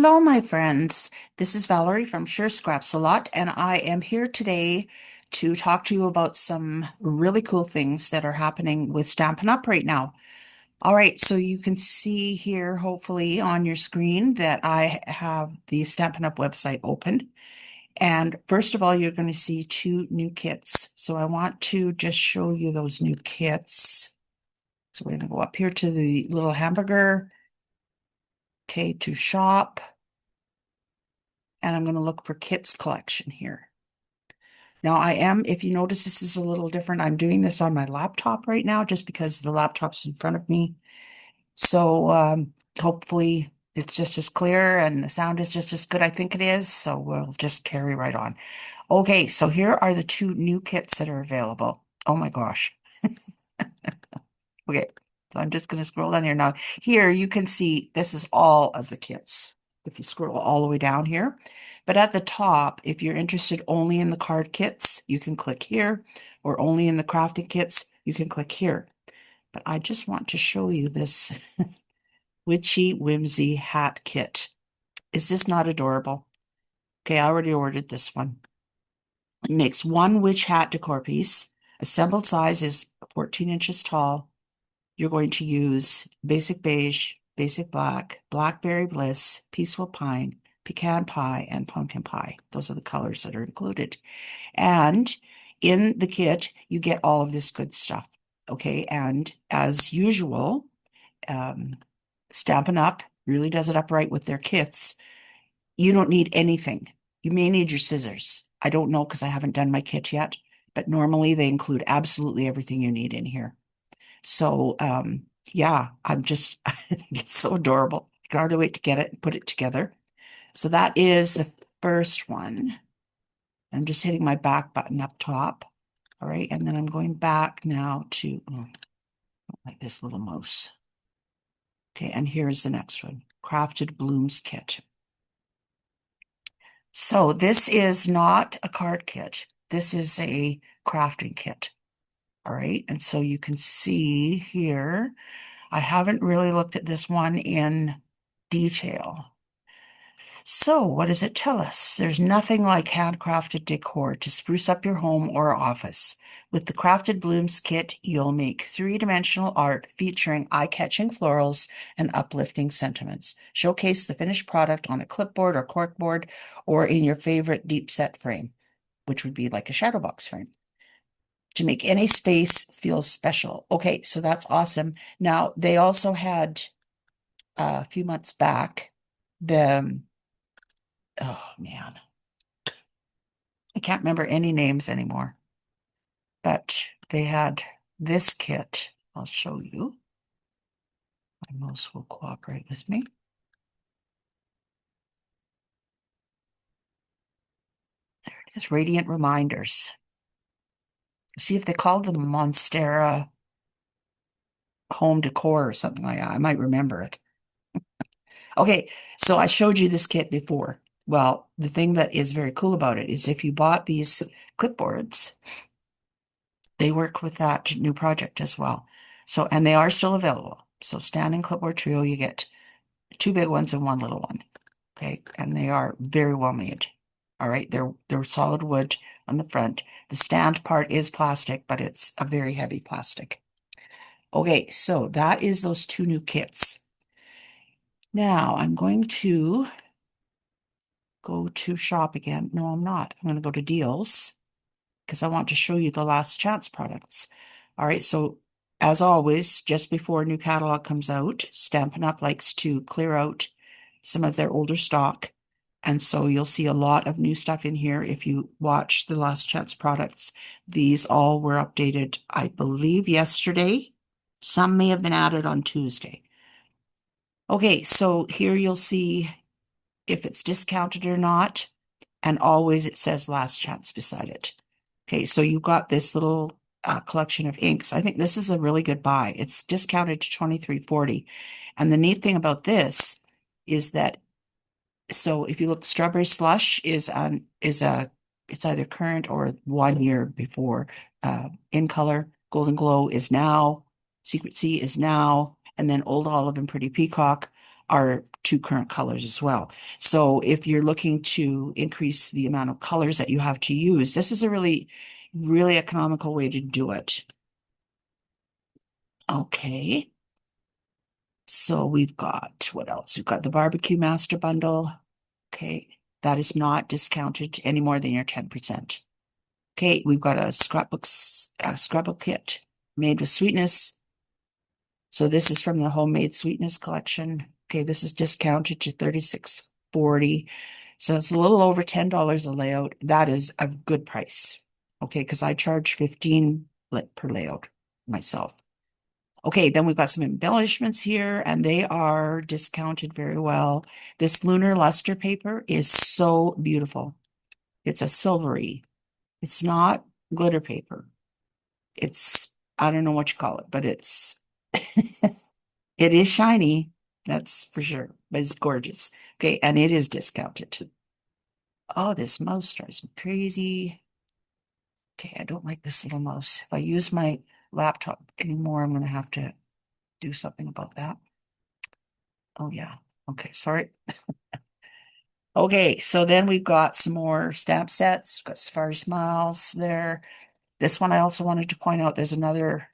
Hello, my friends. This is Valerie from Sure Scraps a Lot, and I am here today to talk to you about some really cool things that are happening with Stampin' Up! Right now. All right, so you can see here, hopefully, on your screen that I have the Stampin' Up! Website open. And first of all, you're going to see two new kits. So I want to just show you those new kits. So we're going to go up here to the little hamburger, okay, to shop. And I'm going to look for kits collection here. Now if you notice this is a little different, I'm doing this on my laptop right now just because the laptop's in front of me. So hopefully it's just as clear and the sound is just as good, I think it is. So we'll just carry right on. Okay, so here are the two new kits that are available. Oh my gosh. Okay, so I'm just going to scroll down here now. Here you can see this is all of the kits. If you scroll all the way down here. But at the top, if you're interested only in the card kits, you can click here, or only in the crafting kits, you can click here. But I just want to show you this Witchy Whimsy hat kit. Is this not adorable? Okay, I already ordered this one. It makes one witch hat decor piece. Assembled size is 14 inches tall. You're going to use basic beige, basic black, blackberry bliss, peaceful pine, pecan pie, and pumpkin pie. Those are the colors that are included. And in the kit, you get all of this good stuff. Okay. And as usual, Stampin' Up! Really does it up right with their kits. You don't need anything. You may need your scissors. I don't know because I haven't done my kit yet, but normally they include absolutely everything you need in here. So, yeah, I think it's so adorable. I can hardly wait to get it and put it together. So that is the first one. I'm just hitting my back button up top. All right, and then I'm going back now to like this little mouse. Okay, and here's the next one, Crafted Blooms Kit. So this is not a card kit. This is a crafting kit. All right, and so you can see here, I haven't really looked at this one in detail. So, what does it tell us? There's nothing like handcrafted decor to spruce up your home or office. With the Crafted Blooms kit, you'll make three-dimensional art featuring eye-catching florals and uplifting sentiments. Showcase the finished product on a clipboard or corkboard or in your favorite deep set frame, which would be like a shadow box frame, to make any space feel special. Okay, so that's awesome. Now, they also had a few months back the oh man, I can't remember any names anymore, but they had this kit. I'll show you. My mouse will cooperate with me. There it is, Radiant Reminders. See if they called them Monstera Home Decor or something like that. I might remember it. Okay, so I showed you this kit before. Well, the thing that is very cool about it is if you bought these clipboards, they work with that new project as well. So, and they are still available. So standing clipboard trio, you get two big ones and one little one. Okay, and they are very well made. All right, they're solid wood on the front. The stand part is plastic, but it's a very heavy plastic. Okay, so that is those two new kits. Now I'm going to go to shop again. No, I'm not. I'm going to go to deals because I want to show you the last chance products. All right, so as always, just before a new catalog comes out, Stampin' Up! Likes to clear out some of their older stock. And so you'll see a lot of new stuff in here if you watch the last chance products. These all were updated, I believe, yesterday. Some may have been added on Tuesday. Okay, so here you'll see if it's discounted or not. And always it says last chance beside it. Okay, so you got this little collection of inks. I think this is a really good buy. It's discounted to $23.40. And the neat thing about this is that, so if you look, Strawberry Slush is it's either current or 1 year before. In Color, Golden Glow is now, Secret Sea is now, and then Old Olive and Pretty Peacock are two current colors as well. So if you're looking to increase the amount of colors that you have to use, this is a really, really economical way to do it. Okay. So we've got, what else? We've got the Barbecue Master Bundle. Okay. That is not discounted any more than your 10%. Okay. We've got a scrapbook kit made with sweetness. So this is from the Homemade Sweetness collection. Okay. This is discounted to $36.40. So it's a little over $10 a layout. That is a good price. Okay. Because I charge 15 per layout myself. Okay, then we've got some embellishments here, and they are discounted very well. This lunar luster paper is so beautiful. It's a silvery. It's not glitter paper. It's, I don't know what you call it, but it's, it is shiny. That's for sure, but it's gorgeous. Okay, and it is discounted. Oh, this mouse drives me crazy. Okay, I don't like this little mouse. If I use my laptop anymore, I'm going to have to do something about that. Oh, yeah. Okay, sorry. Okay, so then we've got some more stamp sets. We've got Safari Smiles there. This one I also wanted to point out, there's another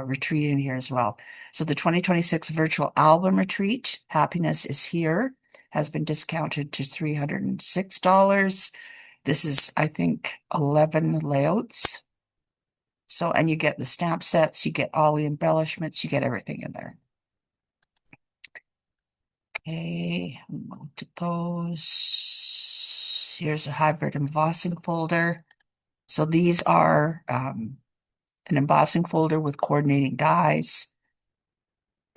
retreat in here as well. So the 2026 virtual album retreat, Happiness is Here, has been discounted to $306. This is, I think, 11 layouts. So, and you get the stamp sets, you get all the embellishments, you get everything in there. Okay, we'll to those. Here's a hybrid embossing folder. So these are an embossing folder with coordinating dies,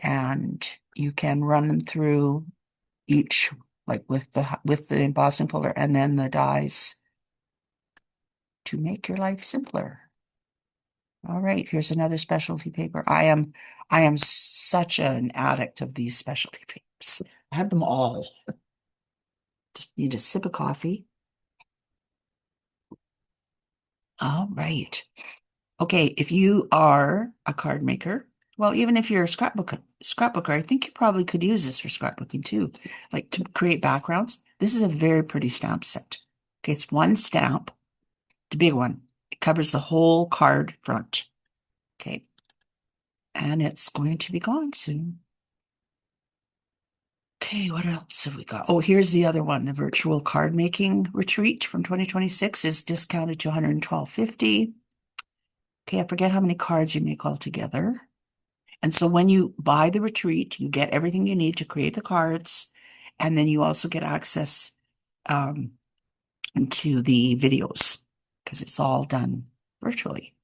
and you can run them through each, like with the embossing folder and then the dies to make your life simpler. All right, here's another specialty paper. I am such an addict of these specialty papers. I have them all. Just need a sip of coffee. All right. Okay, if you are a card maker, well, even if you're a scrapbooker, I think you probably could use this for scrapbooking too, like to create backgrounds. This is a very pretty stamp set. Okay, it's one stamp, the big one. It covers the whole card front. Okay, and it's going to be gone soon. Okay, what else have we got? Oh, here's the other one. The virtual card making retreat from 2026 is discounted to $112.50. Okay, I forget how many cards you make altogether. And so when you buy the retreat, you get everything you need to create the cards, and then you also get access to the videos because it's all done virtually.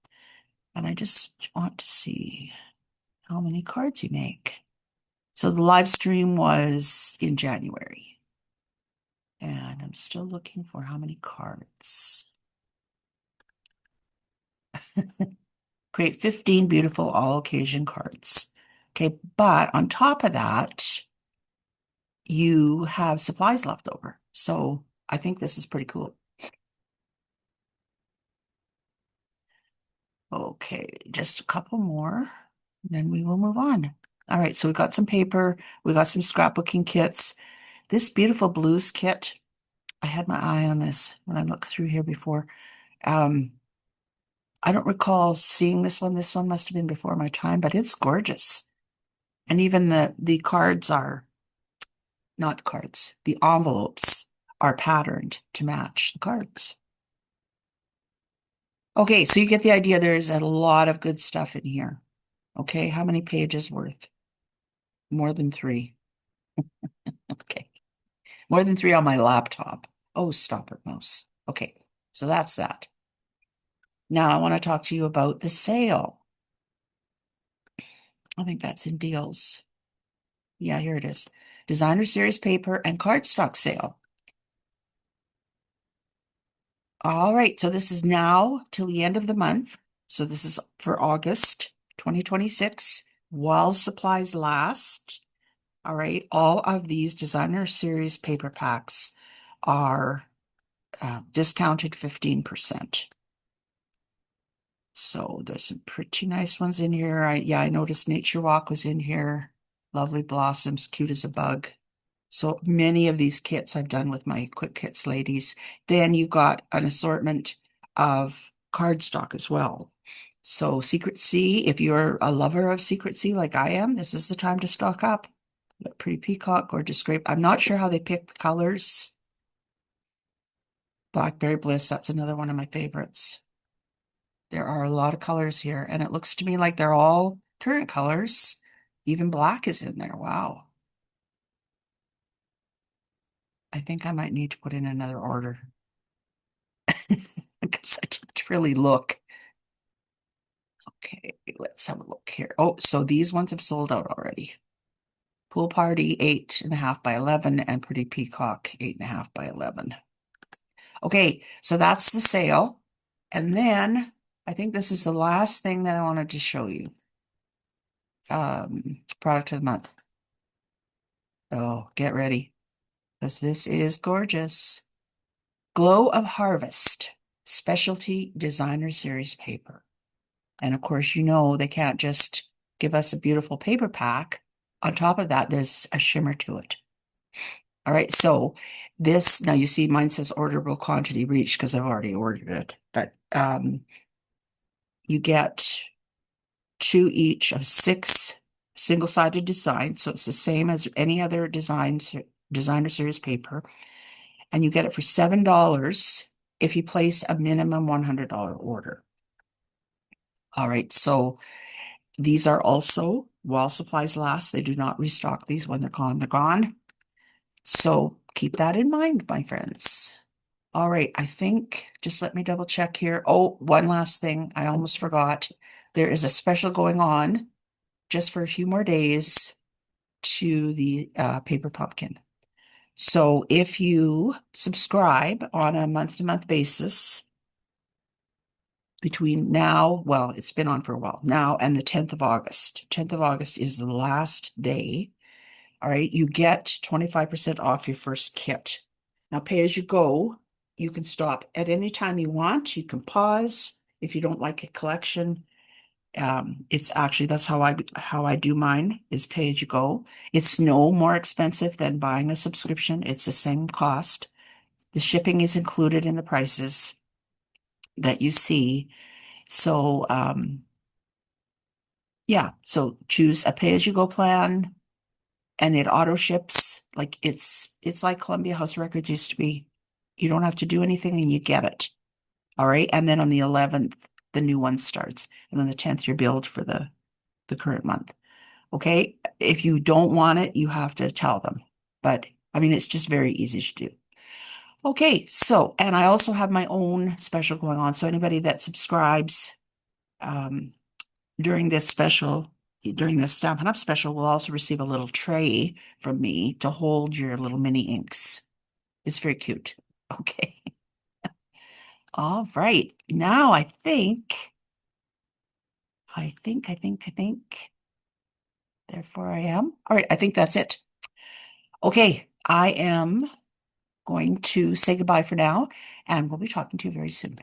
And I just want to see how many cards you make. So the live stream was in January, and I'm still looking for how many cards. Create 15 beautiful all occasion cards. Okay, but on top of that, you have supplies left over. So I think this is pretty cool. Okay, just a couple more, then we will move on. All right, so we got some paper, we got some scrapbooking kits. This beautiful blues kit, I had my eye on this when I looked through here before. I don't recall seeing this one. This one must have been before my time, but it's gorgeous. And even the cards are not cards, the envelopes are patterned to match the cards. Okay, so you get the idea. There's a lot of good stuff in here. Okay, how many pages worth? More than 3. Okay, more than 3 on my laptop. Oh, stop it, mouse. Okay, so that's that. Now I want to talk to you about the sale. I think that's in deals. Yeah, here it is. Designer Series paper and cardstock sale. All right, so this is now till the end of the month. So this is for August 2026, while supplies last. All right, all of these Designer Series paper packs are discounted 15%. So there's some pretty nice ones in here. I noticed Nature Walk was in here. Lovely blossoms, cute as a bug. So many of these kits I've done with my Quick Kits ladies. Then you've got an assortment of cardstock as well. So Secret Sea, if you're a lover of Secret Sea like I am, this is the time to stock up. Pretty Peacock, Gorgeous Grape. I'm not sure how they pick the colors. Blackberry Bliss, that's another one of my favorites. There are a lot of colors here, and it looks to me like they're all current colors. Even black is in there. Wow. I think I might need to put in another order because I didn't really look. Okay, let's have a look here. Oh, so these ones have sold out already. Pool Party, 8.5 by 11, and Pretty Peacock, 8.5 by 11. Okay, so that's the sale. And then I think this is the last thing that I wanted to show you. Product of the month. Oh, get ready, because this is gorgeous. Glow of Harvest, Specialty Designer Series paper. And of course, you know, they can't just give us a beautiful paper pack. On top of that, there's a shimmer to it. All right, so this, now you see mine says orderable quantity reached because I've already ordered it. But you get 2 each of 6 single-sided designs. So it's the same as any other designer series paper. And you get it for $7 if you place a minimum $100 order. All right, so these are also while supplies last. They do not restock these when they're gone, they're gone. So keep that in mind, my friends. All right, I think, just let me double check here. Oh, one last thing. I almost forgot. There is a special going on just for a few more days to the paper pumpkin. So if you subscribe on a month-to-month basis between now, well, it's been on for a while, now and the 10th of August. 10th of August is the last day. All right, you get 25% off your first kit. Now, pay as you go. You can stop at any time you want. You can pause if you don't like a collection. It's actually, that's how I do mine, is pay as you go. It's no more expensive than buying a subscription. It's the same cost. The shipping is included in the prices that you see. So, yeah, so choose a pay as you go plan and it auto ships. Like it's like Columbia House Records used to be. You don't have to do anything and you get it. All right. And then on the 11th, the new one starts. And then the 10th, you're billed for the current month. Okay. If you don't want it, you have to tell them. But I mean, it's just very easy to do. Okay. So, and I also have my own special going on. So anybody that subscribes during this special, during this Stampin' Up! Special, will also receive a little tray from me to hold your little mini inks. It's very cute. Okay. All right. Now I think, therefore I am. All right. I think that's it. Okay. I am going to say goodbye for now, and we'll be talking to you very soon.